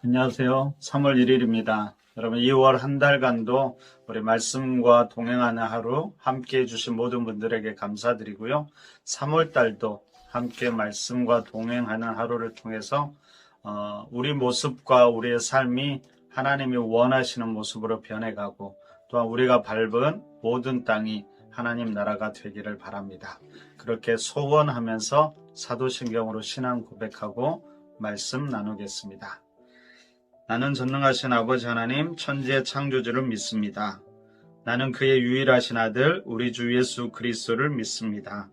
안녕하세요. 3월 1일입니다. 여러분 2월 한 달간도 우리 말씀과 동행하는 하루 함께 해주신 모든 분들에게 감사드리고요. 3월 달도 함께 말씀과 동행하는 하루를 통해서 우리 모습과 우리의 삶이 하나님이 원하시는 모습으로 변해가고 또한 우리가 밟은 모든 땅이 하나님 나라가 되기를 바랍니다. 그렇게 소원하면서 사도신경으로 신앙 고백하고 말씀 나누겠습니다. 나는 전능하신 아버지 하나님 천지의 창조주를 믿습니다. 나는 그의 유일하신 아들 우리 주 예수 그리스도를 믿습니다.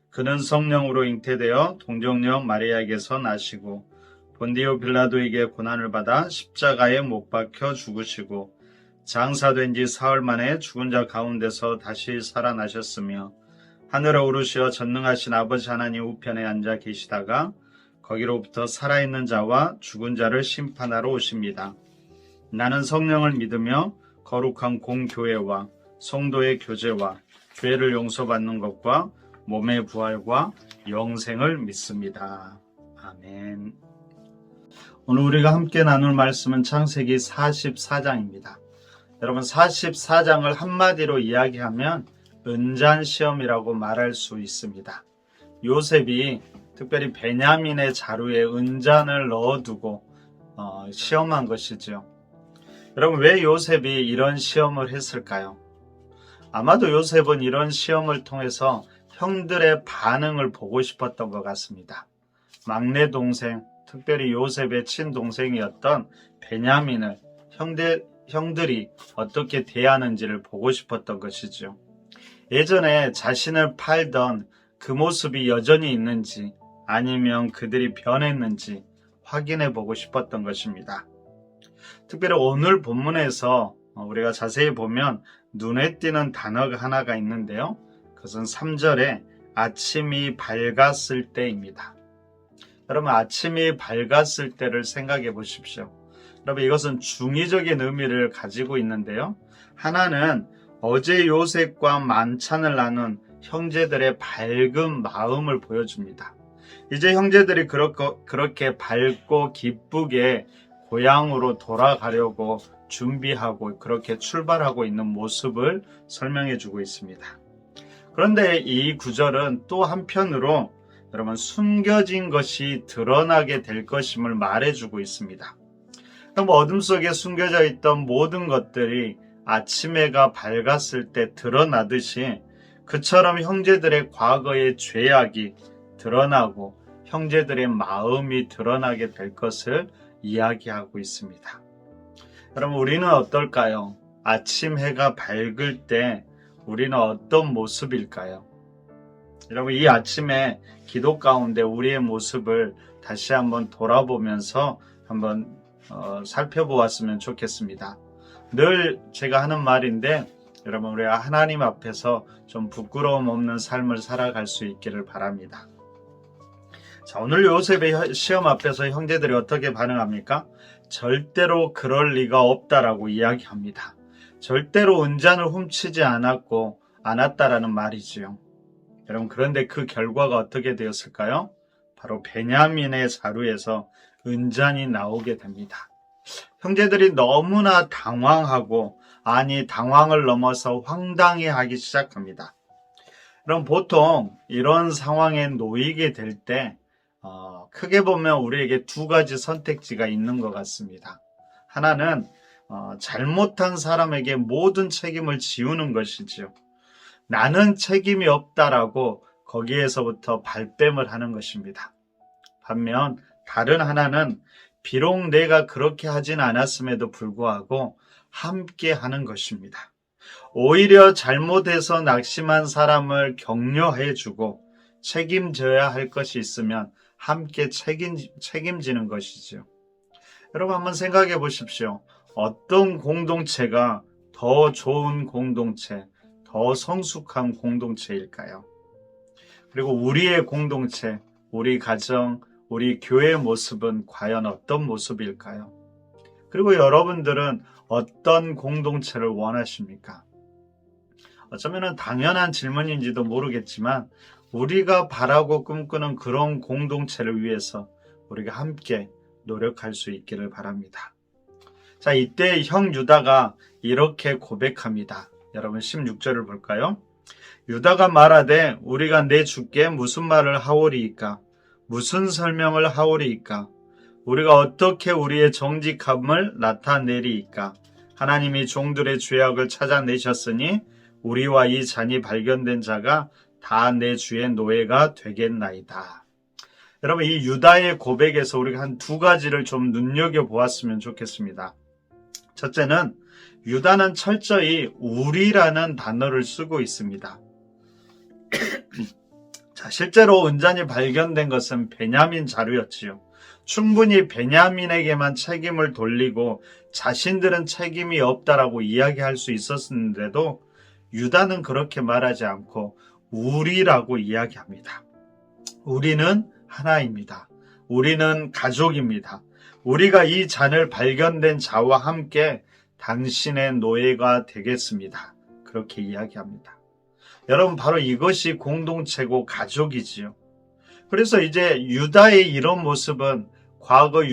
그는 성령으로 잉태되어 동정녀 마리아에게서 나시고 본디오 빌라도에게 고난을 받아 십자가에 못 박혀 죽으시고 장사된 지 사흘 만에 죽은 자 가운데서 다시 살아나셨으며 하늘에 오르시어 전능하신 아버지 하나님 우편에 앉아 계시다가 거기로부터 살아있는 자와 죽은 자를 심판하러 오십니다. 나는 성령을 믿으며 거룩한 공교회와 성도의 교제와 죄를 용서받는 것과 몸의 부활과 영생을 믿습니다. 아멘. 오늘 우리가 함께 나눌 말씀은 창세기 44장입니다. 여러분 44장을 한마디로 이야기하면 은잔시험이라고 말할 수 있습니다. 요셉이 특별히 베냐민의 자루에 은잔을 넣어두고 시험한 것이죠. 여러분 왜 요셉이 이런 시험을 했을까요? 아마도 요셉은 이런 시험을 통해서 형들의 반응을 보고 싶었던 것 같습니다. 막내 동생, 특별히 요셉의 친동생이었던 베냐민을 형들이 어떻게 대하는지를 보고 싶었던 것이죠. 예전에 자신을 팔던 그 모습이 여전히 있는지 아니면 그들이 변했는지 확인해 보고 싶었던 것입니다. 특별히 오늘 본문에서 우리가 자세히 보면 눈에 띄는 단어가 하나가 있는데요. 그것은 3절에 아침이 밝았을 때입니다. 여러분 아침이 밝았을 때를 생각해 보십시오. 여러분 이것은 중의적인 의미를 가지고 있는데요. 하나는 어제 요셉과 만찬을 나눈 형제들의 밝은 마음을 보여줍니다. 이제 형제들이 그렇게 밝고 기쁘게 고향으로 돌아가려고 준비하고 그렇게 출발하고 있는 모습을 설명해 주고 있습니다. 그런데 이 구절은 또 한편으로 여러분 숨겨진 것이 드러나게 될 것임을 말해주고 있습니다. 그럼 어둠 속에 숨겨져 있던 모든 것들이 아침해가 밝았을 때 드러나듯이 그처럼 형제들의 과거의 죄악이 드러나고 형제들의 마음이 드러나게 될 것을 이야기하고 있습니다. 여러분 우리는 어떨까요? 아침 해가 밝을 때 우리는 어떤 모습일까요? 여러분 이 아침에 기도 가운데 우리의 모습을 다시 한번 돌아보면서 한번 살펴보았으면 좋겠습니다. 늘 제가 하는 말인데 여러분 우리가 하나님 앞에서 좀 부끄러움 없는 삶을 살아갈 수 있기를 바랍니다. 자, 오늘 요셉의 시험 앞에서 형제들이 어떻게 반응합니까? 절대로 그럴 리가 없다라고 이야기합니다. 절대로 은잔을 훔치지 않았다라는 말이지요. 여러분 그런데 그 결과가 어떻게 되었을까요? 바로 베냐민의 자루에서 은잔이 나오게 됩니다. 형제들이 너무나 당황하고 당황을 넘어서 황당해하기 시작합니다. 그럼 보통 이런 상황에 놓이게 될 때 크게 보면 우리에게 두 가지 선택지가 있는 것 같습니다. 하나는 잘못한 사람에게 모든 책임을 지우는 것이지요. 나는 책임이 없다라고 거기에서부터 발뺌을 하는 것입니다. 반면 다른 하나는 비록 내가 그렇게 하진 않았음에도 불구하고 함께 하는 것입니다. 오히려 잘못해서 낙심한 사람을 격려해주고 책임져야 할 것이 있으면 함께 책임지는 것이죠. 여러분 한번 생각해 보십시오. 어떤 공동체가 더 좋은 공동체, 더 성숙한 공동체일까요? 그리고 우리의 공동체, 우리 가정, 우리 교회의 모습은 과연 어떤 모습일까요? 그리고 여러분들은 어떤 공동체를 원하십니까? 어쩌면 당연한 질문인지도 모르겠지만 우리가 바라고 꿈꾸는 그런 공동체를 위해서 우리가 함께 노력할 수 있기를 바랍니다. 자, 이때 형 유다가 이렇게 고백합니다. 여러분 16절을 볼까요? 유다가 말하되 우리가 내 주께 무슨 말을 하오리이까? 무슨 설명을 하오리이까? 우리가 어떻게 우리의 정직함을 나타내리이까? 하나님이 종들의 죄악을 찾아내셨으니 우리와 이 잔이 발견된 자가 다 내 주의 노예가 되겠나이다. 여러분 이 유다의 고백에서 우리가 한 두 가지를 좀 눈여겨보았으면 좋겠습니다. 첫째는 유다는 철저히 우리라는 단어를 쓰고 있습니다. 자, 실제로 은잔이 발견된 것은 베냐민 자루였지요. 충분히 베냐민에게만 책임을 돌리고 자신들은 책임이 없다라고 이야기할 수 있었는데도 유다는 그렇게 말하지 않고 우리라고 이야기합니다. 우리는 하나입니다. 우리는 가족입니다. 우리가 이 잔을 발견된 자와 함께 당신의 노예가 되겠습니다. 그렇게 이야기합니다. 여러분 바로 이것이 공동체고 가족이지요. 그래서 이제 유다의 이런 모습은 과거에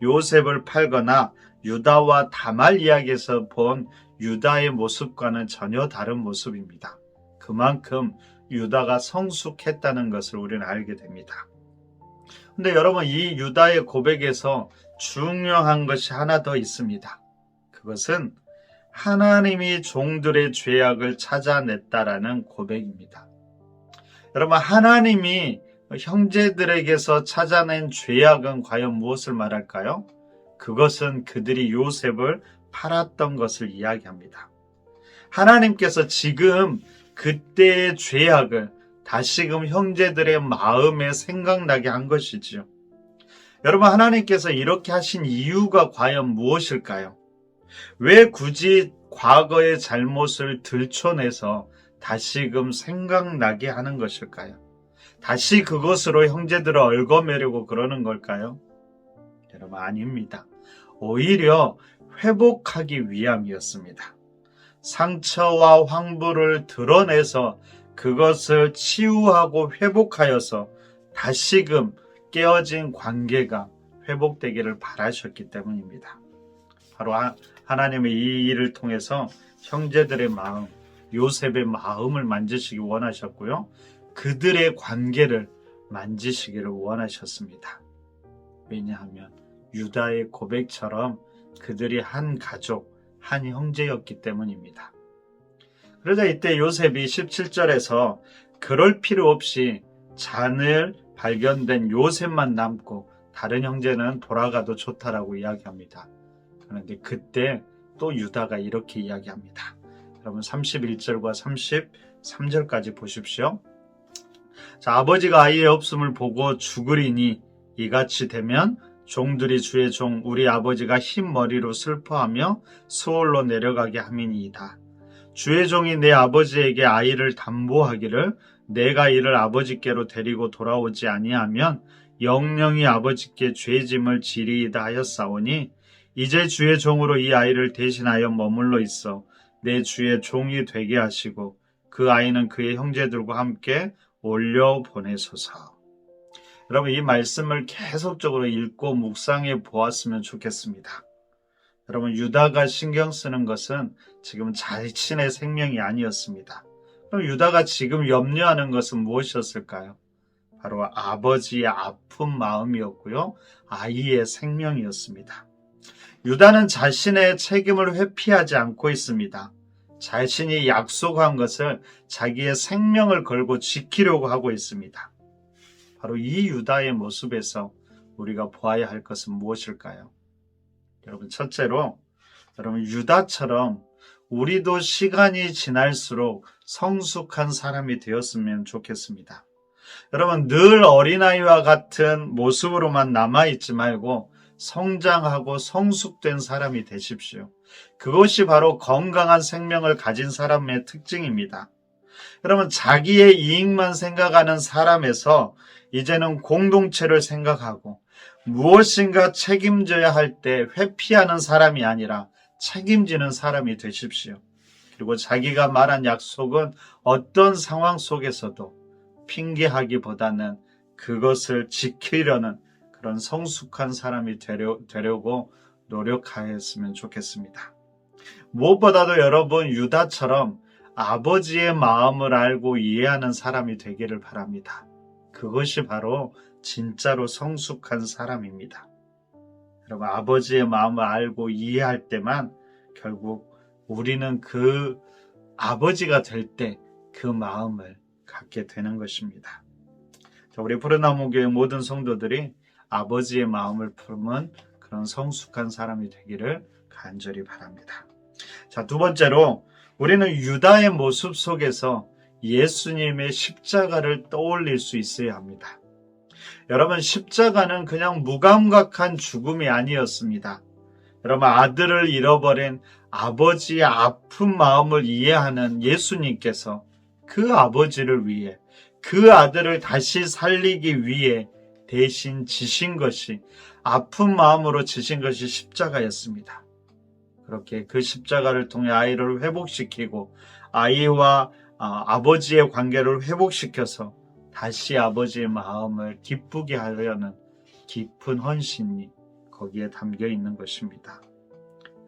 요셉을 팔거나 유다와 다말 이야기에서 본 유다의 모습과는 전혀 다른 모습입니다. 그만큼 유다가 성숙했다는 것을 우리는 알게 됩니다. 근데 여러분 이 유다의 고백에서 중요한 것이 하나 더 있습니다. 그것은 하나님이 종들의 죄악을 찾아냈다라는 고백입니다. 여러분 하나님이 형제들에게서 찾아낸 죄악은 과연 무엇을 말할까요? 그것은 그들이 요셉을 팔았던 것을 이야기합니다. 하나님께서 지금 그때의 죄악을 다시금 형제들의 마음에 생각나게 한 것이지요. 여러분 하나님께서 이렇게 하신 이유가 과연 무엇일까요? 왜 굳이 과거의 잘못을 들춰내서 다시금 생각나게 하는 것일까요? 다시 그것으로 형제들을 얽어매려고 그러는 걸까요? 여러분 아닙니다. 오히려 회복하기 위함이었습니다. 상처와 황부를 드러내서 그것을 치유하고 회복하여서 다시금 깨어진 관계가 회복되기를 바라셨기 때문입니다. 바로 하나님의 이 일을 통해서 형제들의 마음, 요셉의 마음을 만지시기 원하셨고요. 그들의 관계를 만지시기를 원하셨습니다. 왜냐하면 유다의 고백처럼 그들이 한 가족, 한 형제였기 때문입니다. 그러자 이때 요셉이 17절에서 그럴 필요 없이 잔을 발견된 요셉만 남고 다른 형제는 돌아가도 좋다라고 이야기합니다. 그런데 그때 또 유다가 이렇게 이야기합니다. 여러분 31절과 33절까지 보십시오. 자, 아버지가 아이의 없음을 보고 죽으리니 이같이 되면 종들이 주의 종 우리 아버지가 흰 머리로 슬퍼하며 수월로 내려가게 함이니이다. 주의 종이 내 아버지에게 아이를 담보하기를 내가 이를 아버지께로 데리고 돌아오지 아니하면 영영이 아버지께 죄짐을 지리이다 하였사오니 이제 주의 종으로 이 아이를 대신하여 머물러 있어 내 주의 종이 되게 하시고 그 아이는 그의 형제들과 함께 올려보내소서. 여러분 이 말씀을 계속적으로 읽고 묵상해 보았으면 좋겠습니다. 여러분 유다가 신경 쓰는 것은 지금 자신의 생명이 아니었습니다. 그럼 유다가 지금 염려하는 것은 무엇이었을까요? 바로 아버지의 아픈 마음이었고요. 아이의 생명이었습니다. 유다는 자신의 책임을 회피하지 않고 있습니다. 자신이 약속한 것을 자기의 생명을 걸고 지키려고 하고 있습니다. 바로 이 유다의 모습에서 우리가 보아야 할 것은 무엇일까요? 여러분 첫째로 여러분 유다처럼 우리도 시간이 지날수록 성숙한 사람이 되었으면 좋겠습니다. 여러분 늘 어린아이와 같은 모습으로만 남아있지 말고 성장하고 성숙된 사람이 되십시오. 그것이 바로 건강한 생명을 가진 사람의 특징입니다. 여러분 자기의 이익만 생각하는 사람에서 이제는 공동체를 생각하고 무엇인가 책임져야 할 때 회피하는 사람이 아니라 책임지는 사람이 되십시오. 그리고 자기가 말한 약속은 어떤 상황 속에서도 핑계하기보다는 그것을 지키려는 그런 성숙한 사람이 되려고 노력하였으면 좋겠습니다. 무엇보다도 여러분 유다처럼 아버지의 마음을 알고 이해하는 사람이 되기를 바랍니다. 그것이 바로 진짜로 성숙한 사람입니다. 여러분 아버지의 마음을 알고 이해할 때만 결국 우리는 그 아버지가 될 때 그 마음을 갖게 되는 것입니다. 우리 푸른나무교회 모든 성도들이 아버지의 마음을 품은 그런 성숙한 사람이 되기를 간절히 바랍니다. 자, 두 번째로 우리는 유다의 모습 속에서 예수님의 십자가를 떠올릴 수 있어야 합니다. 여러분 십자가는 그냥 무감각한 죽음이 아니었습니다. 여러분 아들을 잃어버린 아버지의 아픈 마음을 이해하는 예수님께서 그 아버지를 위해 그 아들을 다시 살리기 위해 대신 지신 것이 아픈 마음으로 지신 것이 십자가였습니다. 그렇게 그 십자가를 통해 아이를 회복시키고 아이와 아버지의 관계를 회복시켜서 다시 아버지의 마음을 기쁘게 하려는 깊은 헌신이 거기에 담겨 있는 것입니다.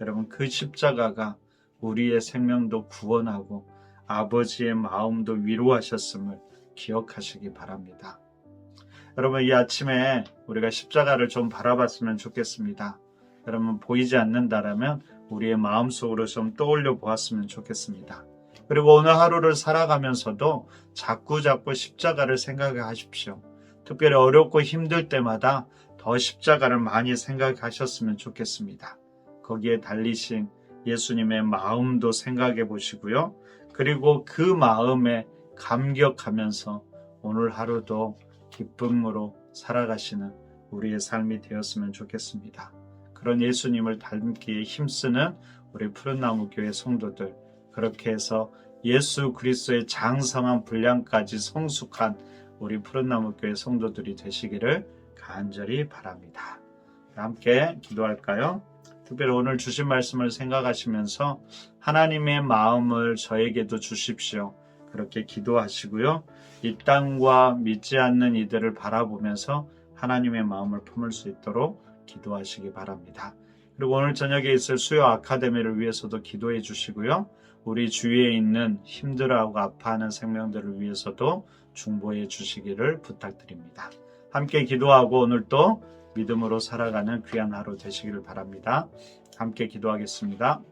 여러분 그 십자가가 우리의 생명도 구원하고 아버지의 마음도 위로하셨음을 기억하시기 바랍니다. 여러분 이 아침에 우리가 십자가를 좀 바라봤으면 좋겠습니다. 여러분 보이지 않는다라면 우리의 마음속으로 좀 떠올려 보았으면 좋겠습니다. 그리고 오늘 하루를 살아가면서도 자꾸 십자가를 생각하십시오. 특별히 어렵고 힘들 때마다 더 십자가를 많이 생각하셨으면 좋겠습니다. 거기에 달리신 예수님의 마음도 생각해 보시고요. 그리고 그 마음에 감격하면서 오늘 하루도 기쁨으로 살아가시는 우리의 삶이 되었으면 좋겠습니다. 그런 예수님을 닮기에 힘쓰는 우리 푸른나무 교회 성도들, 그렇게 해서 예수 그리스도의 장성한 분량까지 성숙한 우리 푸른나무 교회 성도들이 되시기를 간절히 바랍니다. 함께 기도할까요? 특별히 오늘 주신 말씀을 생각하시면서 하나님의 마음을 저에게도 주십시오. 그렇게 기도하시고요. 이 땅과 믿지 않는 이들을 바라보면서 하나님의 마음을 품을 수 있도록 기도하시기 바랍니다. 그리고 오늘 저녁에 있을 수요 아카데미를 위해서도 기도해 주시고요. 우리 주위에 있는 힘들어하고 아파하는 생명들을 위해서도 중보해 주시기를 부탁드립니다. 함께 기도하고 오늘 또 믿음으로 살아가는 귀한 하루 되시기를 바랍니다. 함께 기도하겠습니다.